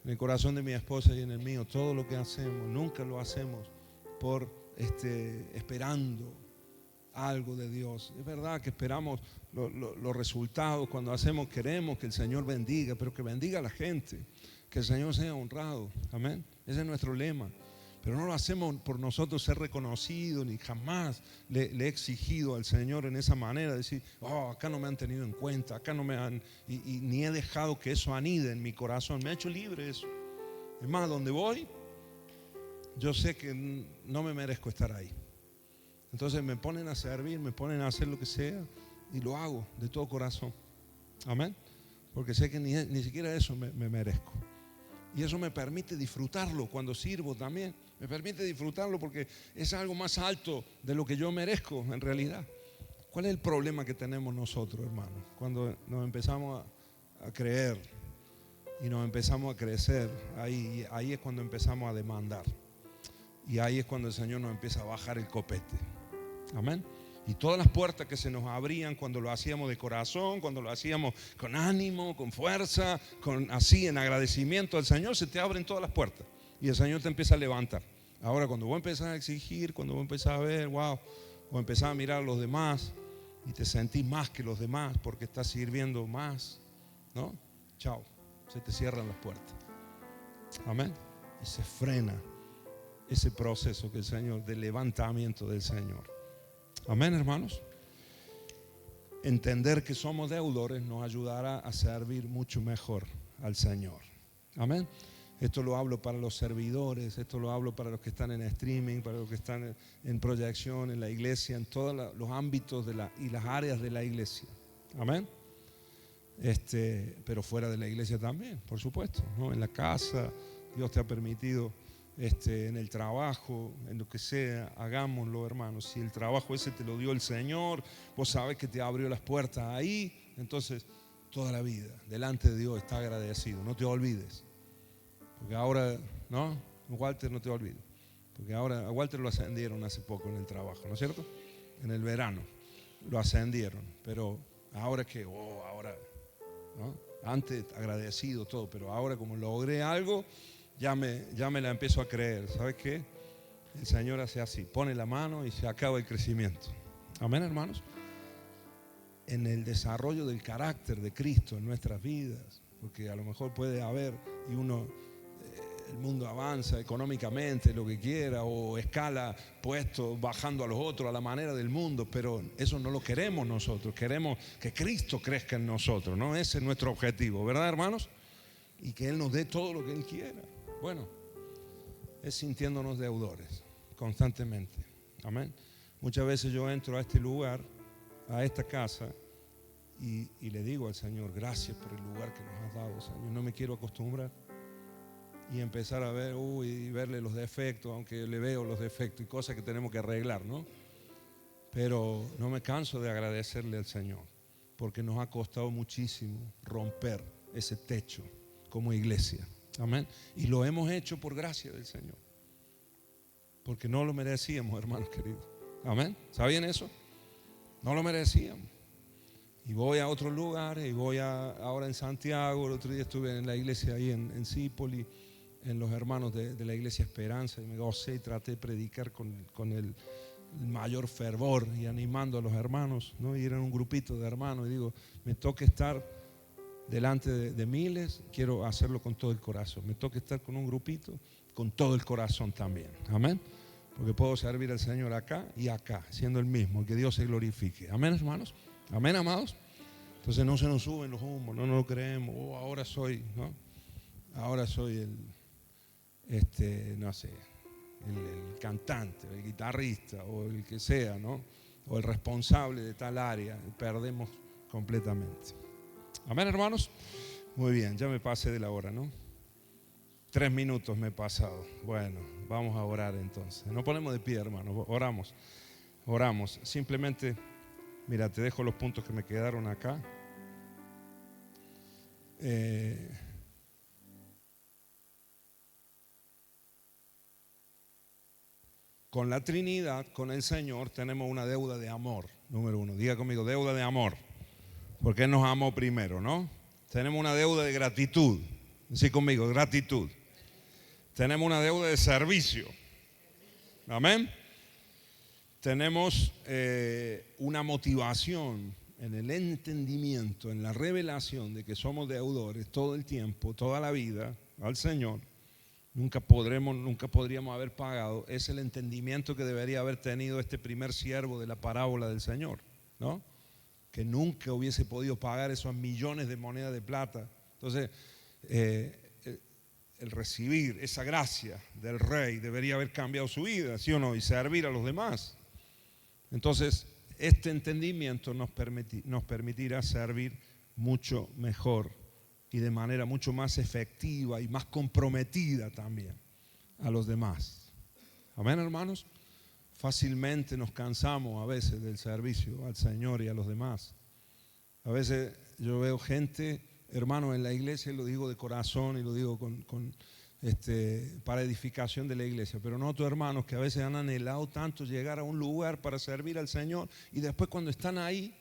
en el corazón de mi esposa y en el mío. Todo lo que hacemos, nunca lo hacemos por esperando algo de Dios. Es verdad que esperamos los resultados cuando hacemos, queremos que el Señor bendiga, pero que bendiga a la gente, que el Señor sea honrado. Amén. Ese es nuestro lema. Pero no lo hacemos por nosotros ser reconocidos, ni jamás le he exigido al Señor en esa manera, decir, acá no me han tenido en cuenta, acá no me han, y ni he dejado que eso anide en mi corazón. Me ha hecho libre eso. Es más, donde voy, yo sé que no me merezco estar ahí. Entonces me ponen a servir, me ponen a hacer lo que sea y lo hago de todo corazón. Amén. Porque sé que ni siquiera eso me merezco. Y eso me permite disfrutarlo cuando sirvo también. Me permite disfrutarlo porque es algo más alto de lo que yo merezco en realidad. ¿Cuál es el problema que tenemos nosotros, hermanos? Cuando nos empezamos a creer y nos empezamos a crecer, ahí es cuando empezamos a demandar. Y ahí es cuando el Señor nos empieza a bajar el copete. Amén. Y todas las puertas que se nos abrían cuando lo hacíamos de corazón, cuando lo hacíamos con ánimo, con fuerza, así en agradecimiento al Señor, se te abren todas las puertas y el Señor te empieza a levantar. Ahora cuando vos empezás a exigir, cuando vos empezás a ver, o empezás a mirar a los demás y te sentís más que los demás porque estás sirviendo más, ¿no? Chao, se te cierran las puertas. Amén. Y se frena ese proceso que el Señor, de levantamiento del Señor. Amén, hermanos. Entender que somos deudores nos ayudará a servir mucho mejor al Señor. Amén. Esto lo hablo para los servidores, esto lo hablo para los que están en streaming, para los que están en proyección, en la iglesia, en todos los ámbitos y las áreas de la iglesia. Amén. Pero fuera de la iglesia también, por supuesto, ¿no? En la casa, Dios te ha permitido. En el trabajo, en lo que sea, hagámoslo, hermanos. Si el trabajo ese te lo dio el Señor, vos sabés que te abrió las puertas ahí, entonces toda la vida delante de Dios está agradecido. No te olvides, porque ahora, ¿no? Walter, no te olvides, porque ahora a Walter lo ascendieron hace poco en el trabajo, ¿no es cierto? En el verano lo ascendieron, pero ahora que, ahora, ¿no? Antes agradecido todo, pero ahora como logré algo, ya me la empiezo a creer. ¿Sabes qué? El Señor hace así, pone la mano y se acaba el crecimiento. Amén, hermanos. En el desarrollo del carácter de Cristo en nuestras vidas, porque a lo mejor puede haber y el mundo avanza económicamente, lo que quiera, o escala puestos, bajando a los otros a la manera del mundo, pero eso no lo queremos nosotros. Queremos que Cristo crezca en nosotros, ¿no? Ese es nuestro objetivo, ¿verdad, hermanos? Y que Él nos dé todo lo que Él quiera. Bueno, es sintiéndonos deudores constantemente. Amén. Muchas veces yo entro a este lugar, a esta casa, y le digo al Señor, gracias por el lugar que nos has dado, Señor. No me quiero acostumbrar y empezar a ver y verle los defectos, aunque le veo los defectos y cosas que tenemos que arreglar, ¿no? Pero no me canso de agradecerle al Señor, porque nos ha costado muchísimo romper ese techo como iglesia. Amén. Y lo hemos hecho por gracia del Señor, porque no lo merecíamos, hermanos queridos. Amén. ¿Sabían eso? No lo merecíamos. Y voy a otros lugares, y voy ahora en Santiago. El otro día estuve en la iglesia ahí en Cipoli, en los hermanos de la iglesia Esperanza, y me gocé y traté de predicar con el mayor fervor y animando a los hermanos, ¿no? Y eran un grupito de hermanos, y digo, me toca estar delante de miles, quiero hacerlo con todo el corazón. Me toca estar con un grupito, con todo el corazón también. Amén. Porque puedo servir al Señor acá y acá, siendo el mismo, que Dios se glorifique. Amén, hermanos. Amén, amados. Entonces no se nos suben los humos, no lo creemos. Ahora soy, ¿no? Ahora soy no sé, el cantante, el guitarrista, o el que sea, ¿no? O el responsable de tal área. Perdemos completamente. Amén, hermanos. Muy bien, ya me pasé de la hora, ¿no? 3 minutos me he pasado. Bueno, vamos a orar entonces. Nos ponemos de pie, hermanos. Oramos. Simplemente, mira, te dejo los puntos que me quedaron acá. Con la Trinidad, con el Señor, tenemos una deuda de amor. Número 1, diga conmigo, deuda de amor. Porque Él nos amó primero, ¿no? Tenemos una deuda de gratitud. Decí conmigo, gratitud. Tenemos una deuda de servicio. Amén. tenemos una motivación en el entendimiento, en la revelación de que somos deudores todo el tiempo, toda la vida al Señor. Nunca podríamos haber pagado. Es el entendimiento que debería haber tenido este primer siervo de la parábola del Señor, ¿no? Que nunca hubiese podido pagar esos millones de monedas de plata. Entonces, el recibir esa gracia del Rey debería haber cambiado su vida, ¿sí o no? Y servir a los demás. Entonces, este entendimiento nos permitirá servir mucho mejor y de manera mucho más efectiva y más comprometida también a los demás. Amén, hermanos. Fácilmente nos cansamos a veces del servicio al Señor y a los demás. A veces yo veo gente, hermanos, en la iglesia, y lo digo de corazón y lo digo para edificación de la iglesia, pero noto, hermanos, que a veces han anhelado tanto llegar a un lugar para servir al Señor y después cuando están ahí,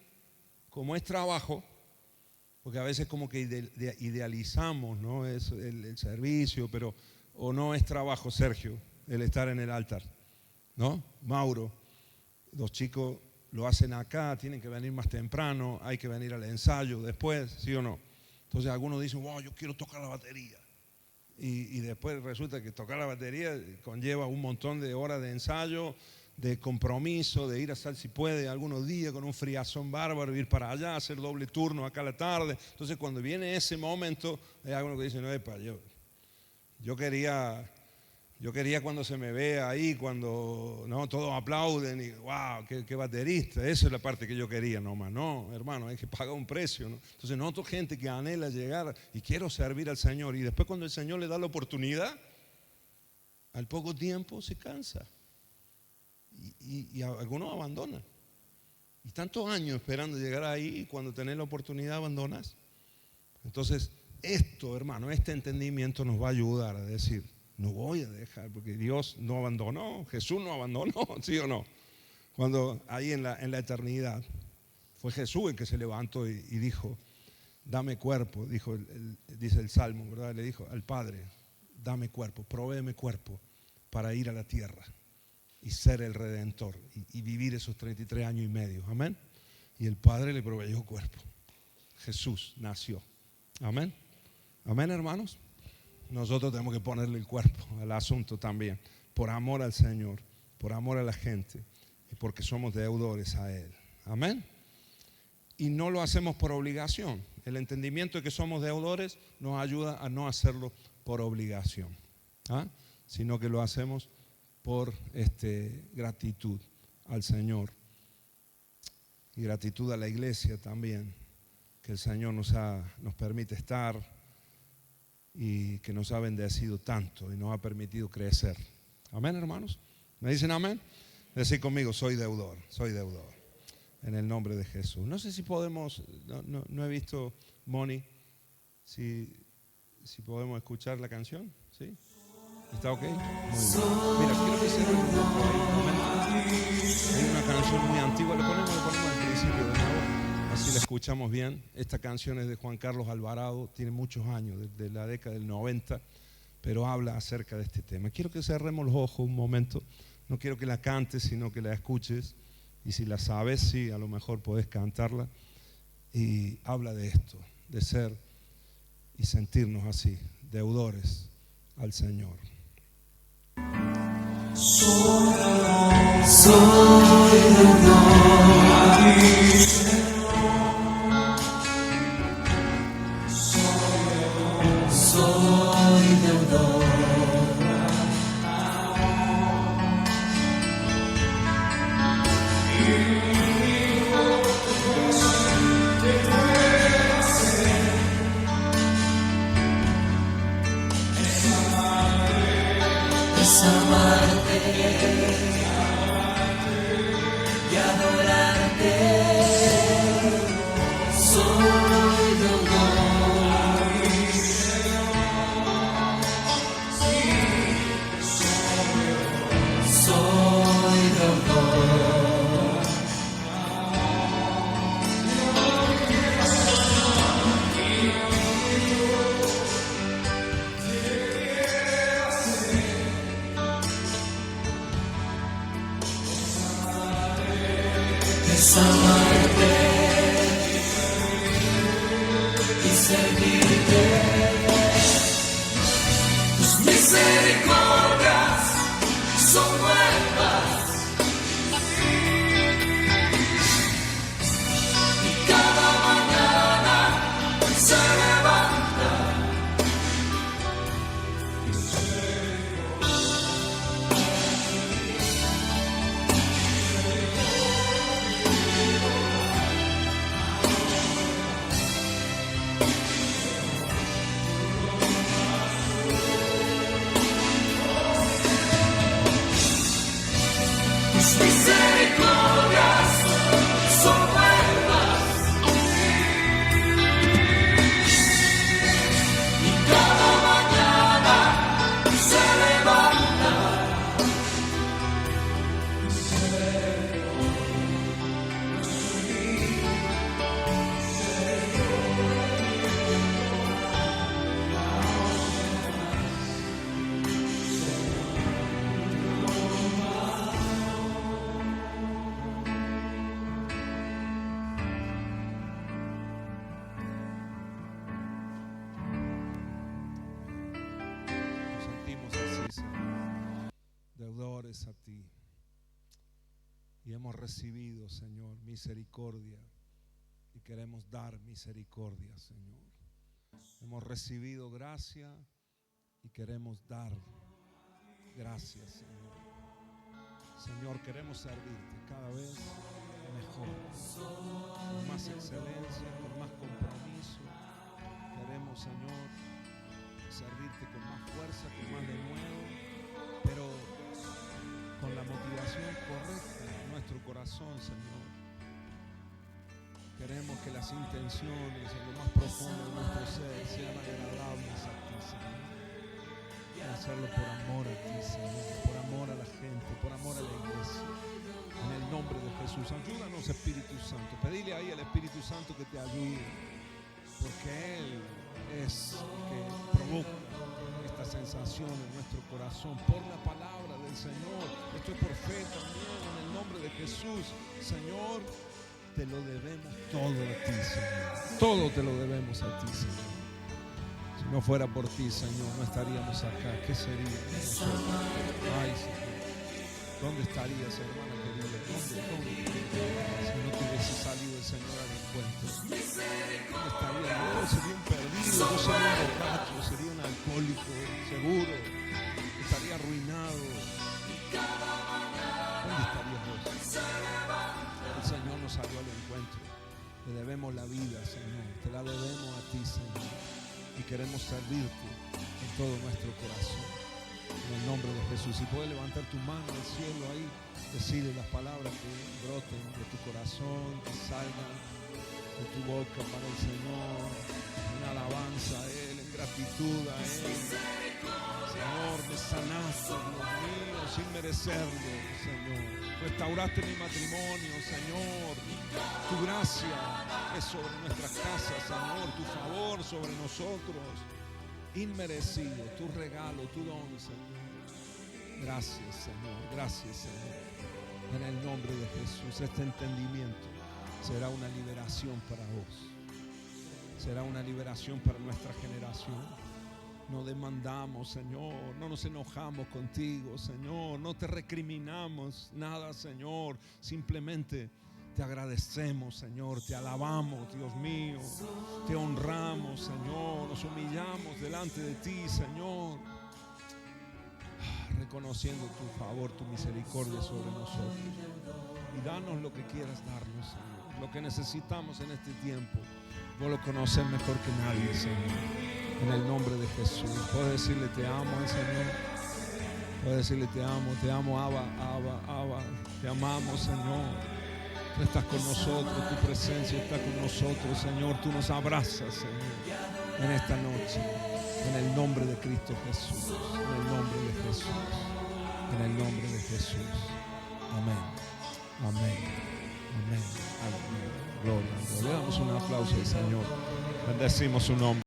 como es trabajo, porque a veces como que idealizamos, ¿no? Es el servicio, o no es trabajo, Sergio, el estar en el altar, ¿no? Mauro, los chicos lo hacen acá, tienen que venir más temprano, hay que venir al ensayo después, ¿sí o no? Entonces algunos dicen, wow, yo quiero tocar la batería. Y después resulta que tocar la batería conlleva un montón de horas de ensayo, de compromiso, de ir a hacer si puede algunos días con un friazón bárbaro, ir para allá, hacer doble turno acá a la tarde. Entonces cuando viene ese momento, hay algunos que dicen, no, epa, yo quería cuando se me ve ahí, cuando no todos aplauden y wow, qué baterista, esa es la parte que yo quería nomás. No, hermano, hay que pagar un precio, ¿no? Entonces noto gente que anhela llegar y quiero servir al Señor y después cuando el Señor le da la oportunidad, al poco tiempo se cansa y algunos abandonan. Y tantos años esperando llegar ahí y cuando tenés la oportunidad abandonas. Entonces esto, hermano, este entendimiento nos va a ayudar a decir, no voy a dejar, porque Dios no abandonó, Jesús no abandonó, ¿sí o no? Cuando ahí en la eternidad fue Jesús el que se levantó y dijo, dame cuerpo, dice el Salmo, ¿verdad? Le dijo al Padre, dame cuerpo, provéeme cuerpo para ir a la tierra y ser el Redentor y vivir esos 33 años y medio, amén. Y el Padre le proveyó cuerpo. Jesús nació, amén. Amén, hermanos. Nosotros tenemos que ponerle el cuerpo al asunto también, por amor al Señor, por amor a la gente y porque somos deudores a Él. Amén. Y no lo hacemos por obligación. El entendimiento de que somos deudores nos ayuda a no hacerlo por obligación, sino que lo hacemos por gratitud al Señor y gratitud a la iglesia también, que el Señor nos permite estar y que nos ha bendecido tanto y nos ha permitido crecer. Amén, hermanos. ¿Me dicen amén? Decid conmigo, soy deudor, en el nombre de Jesús. No sé si podemos, no he visto, Moni, si podemos escuchar la canción, ¿sí? ¿Está ok? Muy bien. Mira, quiero que se den un poco ahí un momento. Hay una canción muy antigua, la ponemos al principio de nuevo. Así la escuchamos bien. Esta canción es de Juan Carlos Alvarado, tiene muchos años, desde la década del 90, pero habla acerca de este tema. Quiero que cerremos los ojos un momento. No quiero que la cantes, sino que la escuches. Y si la sabes, sí, a lo mejor podés cantarla. Y habla de esto, de ser y sentirnos así, deudores al Señor. Soy deudor. Es amarte y adorarte. Soy deudor. Soy deudor. misericordias son nuevas. Y cada mañana se levanta. Tus misericordias son nuevas. Y cada mañana se levanta. Nos sentimos así, Señor, deudores a ti. Y hemos recibido, Señor, misericordia. Y queremos dar misericordia, Señor. Hemos recibido gracia y queremos dar gracias, Señor. Señor, queremos servirte cada vez mejor, con más excelencia, con más compromiso. Queremos, Señor, servirte con más fuerza, con más de nuevo, pero con la motivación correcta en nuestro corazón, Señor. Queremos que las intenciones en lo más profundo de nuestro ser sean agradables a ti, Señor. Y hacerlo por amor a ti, Señor, por amor a la gente, por amor a la iglesia. En el nombre de Jesús, ayúdanos, Espíritu Santo. Pedile ahí al Espíritu Santo que te ayude, porque Él es el que provoca esta sensación en nuestro corazón por la palabra del Señor. Esto es por fe también, en el nombre de Jesús. Señor, te lo debemos todo a ti, Señor. Todo te lo debemos a ti, Señor. Si no fuera por ti, Señor, no estaríamos acá. ¿Qué sería de nosotros? Ay, Señor, ¿dónde estarías, hermana querida? ¿Dónde? Si no te hubiese salido el Señor al encuentro, ¿dónde estaría? Yo sería un perdido, yo sería un borracho, sería un alcohólico, seguro. Estaría arruinado. ¿Dónde estarías vos? El Señor nos salió al encuentro. Te debemos la vida, Señor. Te la debemos a ti, Señor. Y queremos servirte en todo nuestro corazón. En el nombre de Jesús. Si puedes levantar tu mano al cielo ahí, decirle las palabras que broten de tu corazón, que salgan de tu boca para el Señor, en alabanza a Él, en gratitud a Él. Señor, me sanaste, Dios mío, sin merecerlo, Señor. Restauraste mi matrimonio, Señor. Tu gracia es sobre nuestras casas, Señor. Tu favor sobre nosotros. Inmerecido, tu regalo, tu don, Señor. Gracias, Señor. Gracias, Señor. En el nombre de Jesús, este entendimiento será una liberación para vos. Será una liberación para nuestra generación. No demandamos, Señor, no nos enojamos contigo, Señor, no te recriminamos nada, Señor, simplemente te agradecemos, Señor, te alabamos, Dios mío, te honramos, Señor, nos humillamos delante de ti, Señor, reconociendo tu favor, tu misericordia sobre nosotros. Y danos lo que quieras darnos, Señor, lo que necesitamos en este tiempo. Vos lo conoces mejor que nadie, Señor. En el nombre de Jesús. Puedes decirle te amo al Señor. Puedes decirle te amo, Abba, Abba, Abba. Te amamos, Señor. Tú estás con nosotros, tu presencia está con nosotros, Señor. Tú nos abrazas, Señor, en esta noche. En el nombre de Cristo Jesús. En el nombre de Jesús. En el nombre de Jesús. Amén. Amén. Amén. Amén. Gloria a Dios. Le damos un aplauso al Señor. Bendecimos su nombre.